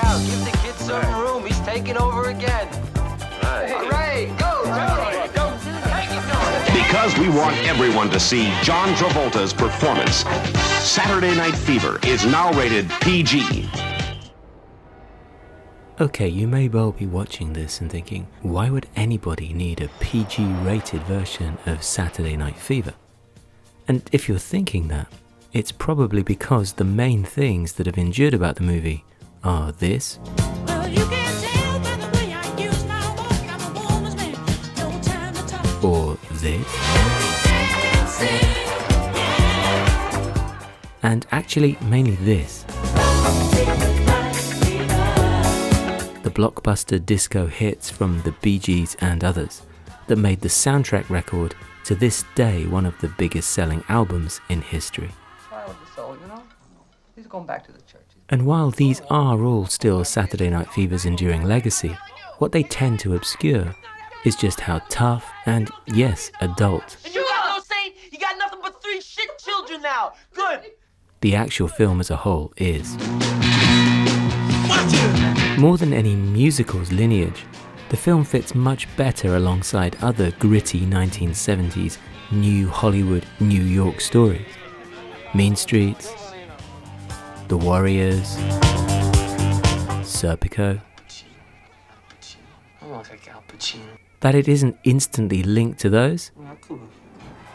out. Give the kid some room. He's taking over again. All right, go, Tony. Go. Because we want everyone to see John Travolta's performance, Saturday Night Fever is now rated PG. Okay, you may well be watching this and thinking, why would anybody need a PG-rated version of Saturday Night Fever? And if you're thinking that, it's probably because the main things that have endured about the movie are this, Well, you can't tell by the way I use my walk. I'm a woman's man, no time to talk. or this, and actually mainly this. The blockbuster disco hits from the Bee Gees and others that made the soundtrack record to this day one of the biggest selling albums in history. Child of the soul, you know? He's going back to the church. And while these are all still Saturday Night Fever's enduring legacy, what they tend to obscure is just how tough and, yes, adult And you got no saying? You got nothing but 3 shit children now. Good. the actual film as a whole is. More than any musical's lineage, the film fits much better alongside other gritty 1970s New Hollywood, New York stories. Mean Streets, The Warriors, Serpico. That it isn't instantly linked to those?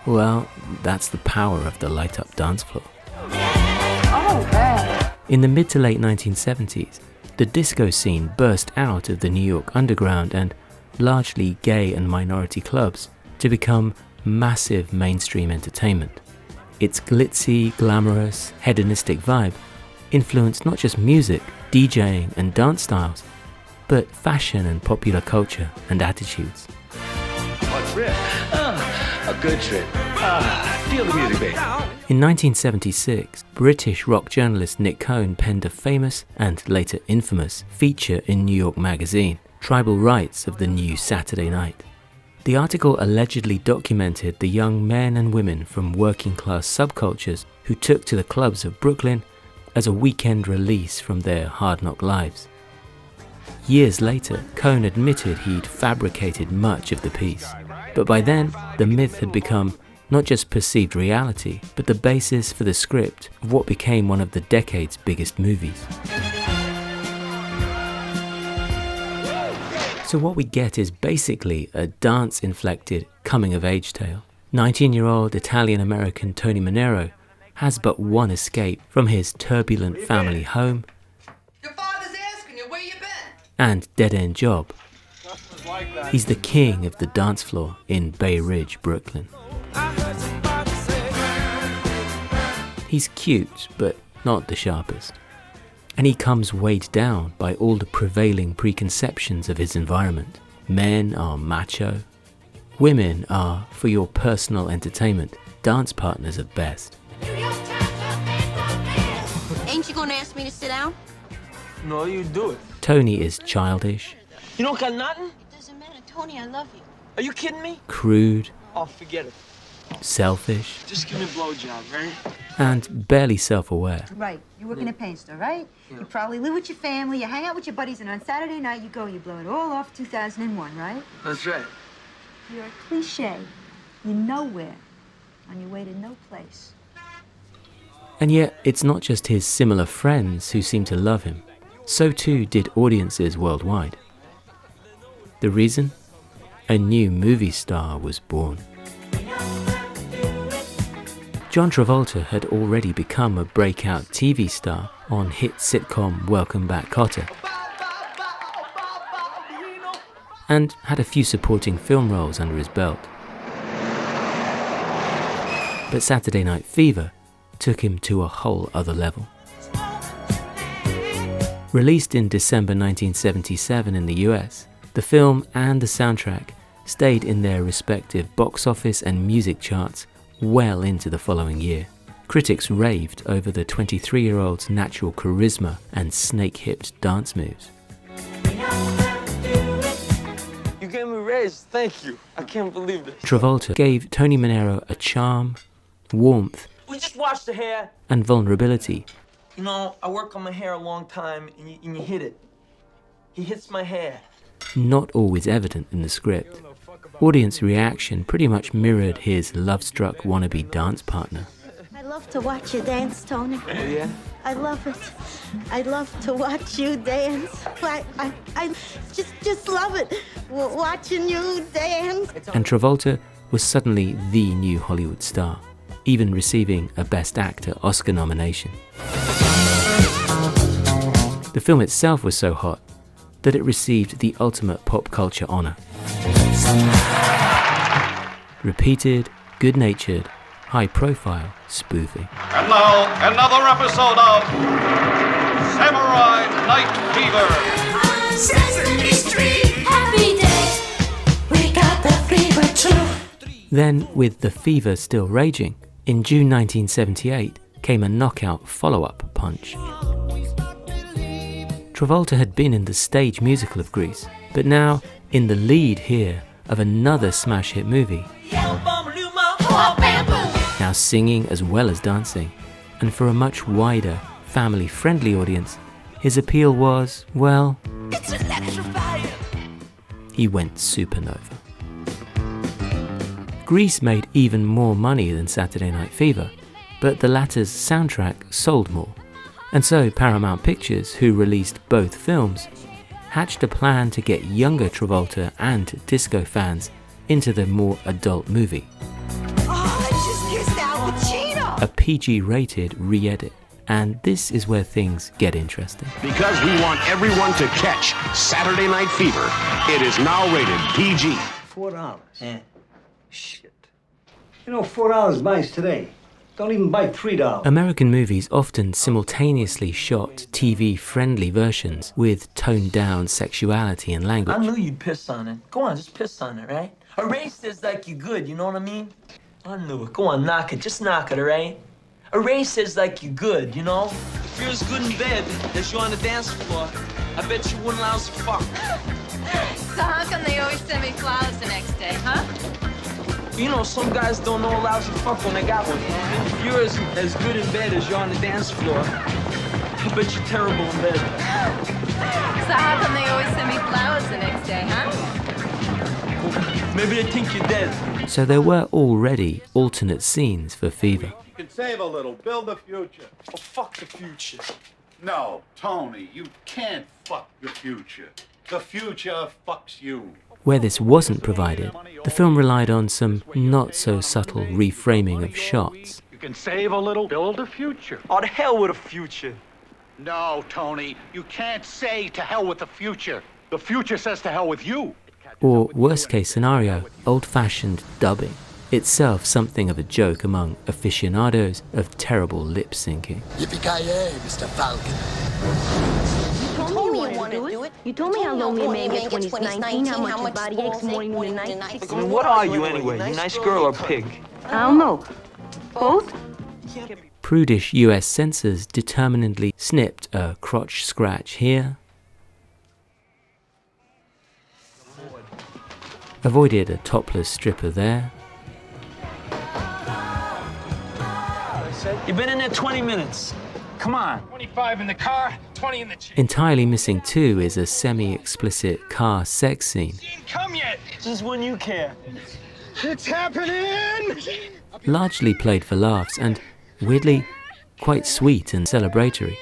Well, that's the power of the light-up dance floor. In the mid to late 1970s, the disco scene burst out of the New York underground and largely gay and minority clubs to become massive mainstream entertainment. Its glitzy, glamorous, hedonistic vibe influenced not just music, DJing and dance styles, but fashion and popular culture and attitudes. A trip. A good trip. Feel the music, baby. In 1976, British rock journalist Nick Cohn penned a famous and later infamous feature in New York Magazine, Tribal Rights of the New Saturday Night. The article allegedly documented the young men and women from working class subcultures who took to the clubs of Brooklyn as a weekend release from their hard knock lives. Years later, Cohn admitted he'd fabricated much of the piece, but by then, the myth had become not just perceived reality, but the basis for the script of what became one of the decade's biggest movies. So what we get is basically a dance-inflected coming-of-age tale. 19-year-old Italian-American Tony Manero has but one escape from his turbulent family home Your father's asking you where you been. and dead-end job. He's the king of the dance floor in Bay Ridge, Brooklyn. He's cute, but not the sharpest. And he comes weighed down by all the prevailing preconceptions of his environment. Men are macho. Women are, for your personal entertainment, dance partners at best. Ain't you gonna ask me to sit down? No, you do it. Tony is childish, You don't got nothing? It doesn't matter, Tony, I love you. Are you kidding me? crude, Oh, forget it. selfish, Just give me a blowjob, right? and barely self-aware. Right. You work in a paint store, right? You probably live with your family, you hang out with your buddies, and on Saturday night you go, you blow it all off 2001, right? That's right. You're a cliche. You're nowhere. On your way to no place. And yet, it's not just his similar friends who seem to love him. So too did audiences worldwide. The reason? A new movie star was born. John Travolta had already become a breakout TV star on hit sitcom Welcome Back, Kotter, and had a few supporting film roles under his belt. But Saturday Night Fever took him to a whole other level. Released in December 1977 in the US, the film and the soundtrack stayed in their respective box office and music charts well into the following year. Critics raved over the 23-year-old's natural charisma and snake-hipped dance moves. You gave me a raise. Thank you. I can't believe this. Travolta gave Tony Manero a charm, warmth, We just washed the hair. and vulnerability You know, I work on my hair a long time, and you hit it. He hits my hair. Not always evident in the script. Audience reaction pretty much mirrored his love-struck wannabe dance partner. I love to watch you dance, Tony. Yeah? I love it. I love to watch you dance. I just love it, watching you dance. And Travolta was suddenly the new Hollywood star, even receiving a Best Actor Oscar nomination. The film itself was so hot that it received the ultimate pop culture honor. Repeated, good-natured, high-profile spoofing. And now, another episode of Samurai Night Fever. On Sesame Street, happy days. We got the fever too. Then, with the fever still raging, in June 1978 came a knockout follow-up punch. Travolta had been in the stage musical of Grease, but now in the lead here of another smash hit movie. Now singing as well as dancing, and for a much wider, family-friendly audience, his appeal was, well, he went supernova. Grease made even more money than Saturday Night Fever, but the latter's soundtrack sold more. And so Paramount Pictures, who released both films, hatched a plan to get younger Travolta and disco fans into the more adult movie. Oh, I just kissed Al Pacino. A PG-rated re-edit. And this is where things get interesting. Because we want everyone to catch Saturday Night Fever, it is now rated PG. $4. Yeah. Shit. You know, $4 buys today. Don't even buy $3. American movies often simultaneously shot TV-friendly versions with toned-down sexuality and I language. knew you'd piss on it. Go on, just piss on it, right? Erase this like you're good, you know what I mean? I knew it. Go on, knock it. Just knock it, all right? Erase this like you're good, you know? If you're as good in bed as you on the dance floor, I bet you wouldn't lousy fuck. So how come they always send me flowers the next day, huh? You know, some guys don't know a lousy fuck when they got one. If you're as good in bed as you're on the dance floor, I bet you're terrible in bed. So how come they always send me flowers the next day, huh? Maybe they think you're dead. So there were already alternate scenes for Fever. You can save a little, build the future. Oh, fuck the future. No, Tony, you can't fuck the future. The future fucks you. Where this wasn't provided, the film relied on some not-so-subtle reframing of shots. You can save a little, build a future. Oh, the hell with a future. No, Tony, you can't say to hell with the future. The future says to hell with you. Or, worst-case scenario, old-fashioned dubbing, itself something of a joke among aficionados of terrible lip-syncing. Yippee-ki-yay, Mr. Falcon. You told me you wanted to do it. You told me how lonely a man gets when he's 19, how much his body aches morning, noon, and night. I mean, what are you anyway? You nice girl or pig? I don't know. Both? Prudish US censors determinedly snipped a crotch scratch here, avoided a topless stripper there, You've been in there 20 minutes. Come on. 25 in the car, 20 in the chair. entirely missing too is a semi-explicit car sex scene, Ain't come yet. Just when you care. It's happening. largely played for laughs and, weirdly, quite sweet and celebratory.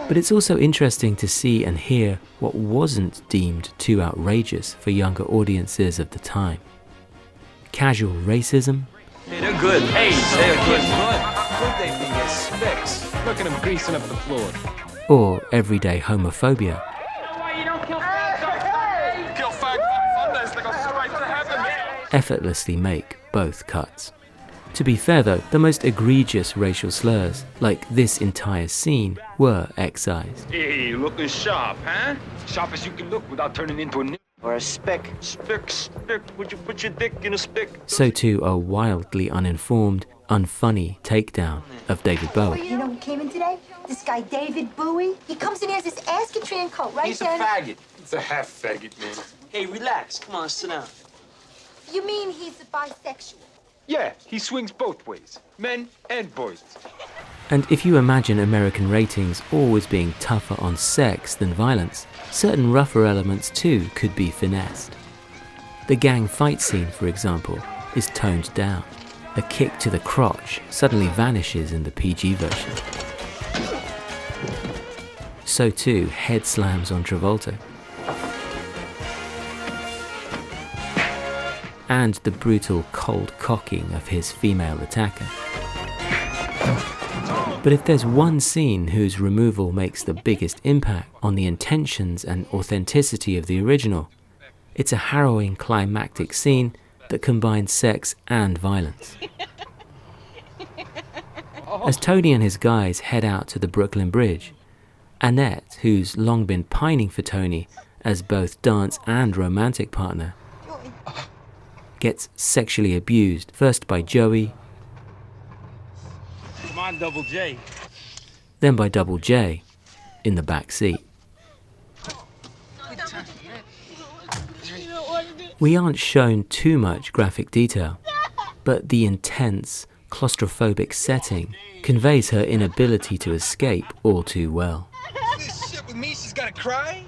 But it's also interesting to see and hear what wasn't deemed too outrageous for younger audiences of the time. Casual racism, Hey, they're good. Hey, they're good. Good they be. They're spicks. Look at him greasing up the floor. or everyday homophobia. Effortlessly make both cuts. To be fair though, the most egregious racial slurs, like this entire scene, were excised. Hey, you looking sharp, huh? Sharp as you can look without turning into a Or a spick. Spick, spick. Would you put your dick in a spick? So too a wildly uninformed, unfunny takedown of David Bowie. You know who came in today? This guy, David Bowie. He comes in here as this ass-Katran coat, right, He's a Daddy? faggot. It's a half faggot, man. Hey, relax. Come on, sit down. You mean he's a bisexual? Yeah, he swings both ways, men and boys. And if you imagine American ratings always being tougher on sex than violence, certain rougher elements too could be finessed. The gang fight scene, for example, is toned down. A kick to the crotch suddenly vanishes in the PG version. So too, head slams on Travolta. And the brutal cold cocking of his female attacker. But if there's one scene whose removal makes the biggest impact on the intentions and authenticity of the original, it's a harrowing climactic scene that combines sex and violence. As Tony and his guys head out to the Brooklyn Bridge, Annette, who's long been pining for Tony as both dance and romantic partner, gets sexually abused, first by Joey, Come on, Double J. then by Double J in the back seat. We aren't shown too much graphic detail, but the intense, claustrophobic setting conveys her inability to escape all too well. This shit with me, she's gotta cry?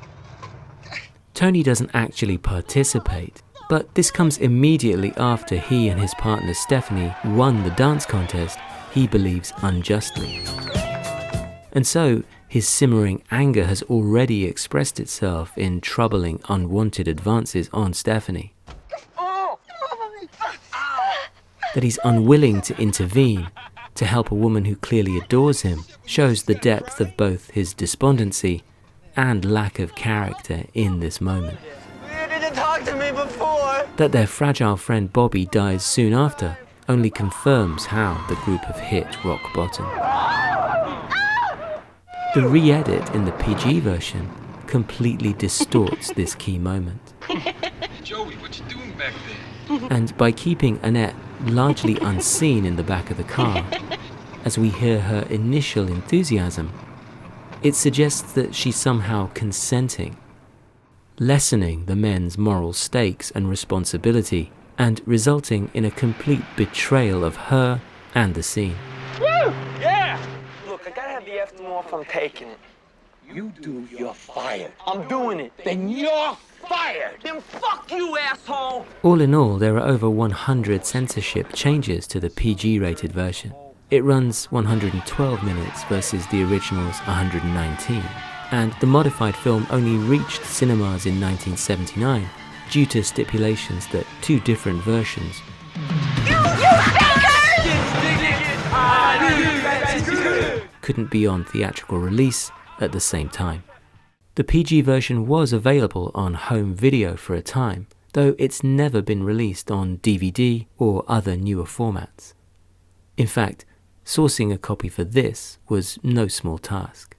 Tony doesn't actually participate, but this comes immediately after he and his partner Stephanie won the dance contest he believes unjustly. And so, his simmering anger has already expressed itself in troubling, unwanted advances on Stephanie. That he's unwilling to intervene to help a woman who clearly adores him shows the depth of both his despondency and lack of character in this moment. You didn't talk to me before. That their fragile friend Bobby dies soon after only confirms how the group have hit rock bottom. The re-edit in the PG version completely distorts this key moment. Joey, what you doing back there? And by keeping Annette largely unseen in the back of the car, as we hear her initial enthusiasm, it suggests that she's somehow consenting, lessening the men's moral stakes and responsibility, and resulting in a complete betrayal of her and the scene. Woo! Yeah! Look, I gotta have the afternoon off, I'm taking it. You do, you're fired. I'm doing it. Then you're fired. Then fuck you, asshole! All in all, there are over 100 censorship changes to the PG-rated version. It runs 112 minutes versus the original's 119, and the modified film only reached cinemas in 1979 due to stipulations that two different versions couldn't be on theatrical release at the same time. The PG version was available on home video for a time, though it's never been released on DVD or other newer formats. In fact, sourcing a copy for this was no small task.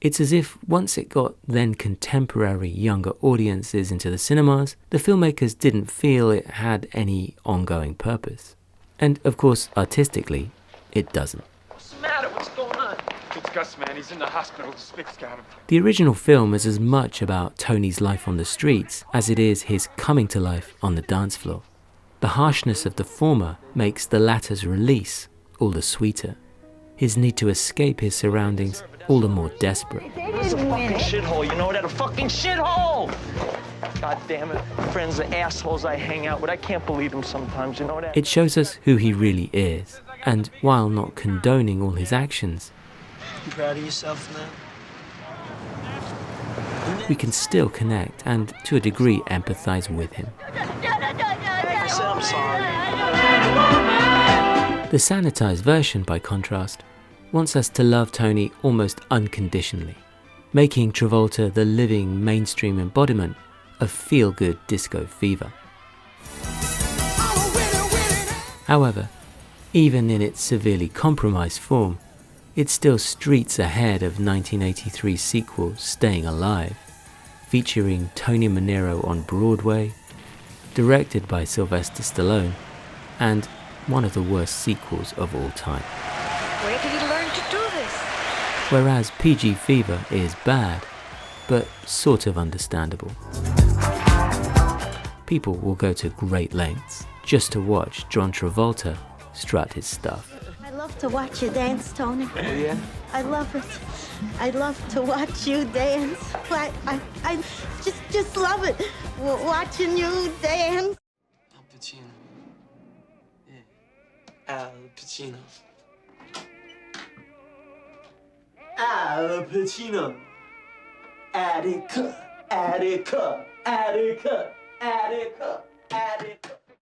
It's as if once it got then contemporary younger audiences into the cinemas, the filmmakers didn't feel it had any ongoing purpose. And of course, artistically, it doesn't. What's the matter? What's going on? It's Gus, man. He's in the hospital. The spick's got him. The original film is as much about Tony's life on the streets as it is his coming to life on the dance floor. The harshness of the former makes the latter's release all the sweeter. His need to escape his surroundings all the more desperate. It's a fucking shithole, you know that? A fucking shithole! God damn it. Friends are assholes I hang out with. I can't believe them sometimes, you know that? It shows us who he really is, and while not condoning all his actions, You proud of yourself now? we can still connect and, to a degree, empathize with him. I said I'm sorry. The sanitized version, by contrast, wants us to love Tony almost unconditionally, making Travolta the living mainstream embodiment of feel-good disco fever. However, even in its severely compromised form, it's still streets ahead of 1983's sequel Staying Alive, featuring Tony Manero on Broadway, directed by Sylvester Stallone, and one of the worst sequels of all time. Where did he learn to do this? Whereas PG Fever is bad, but sort of understandable. People will go to great lengths just to watch John Travolta strut his stuff. I love to watch you dance, Tony. Oh, yeah? I love it. I love to watch you dance. I just love it. Watching you dance. Al Pacino. Yeah. Al Pacino. Al Pacino. Attica, Attica, Attica, Attica, Attica.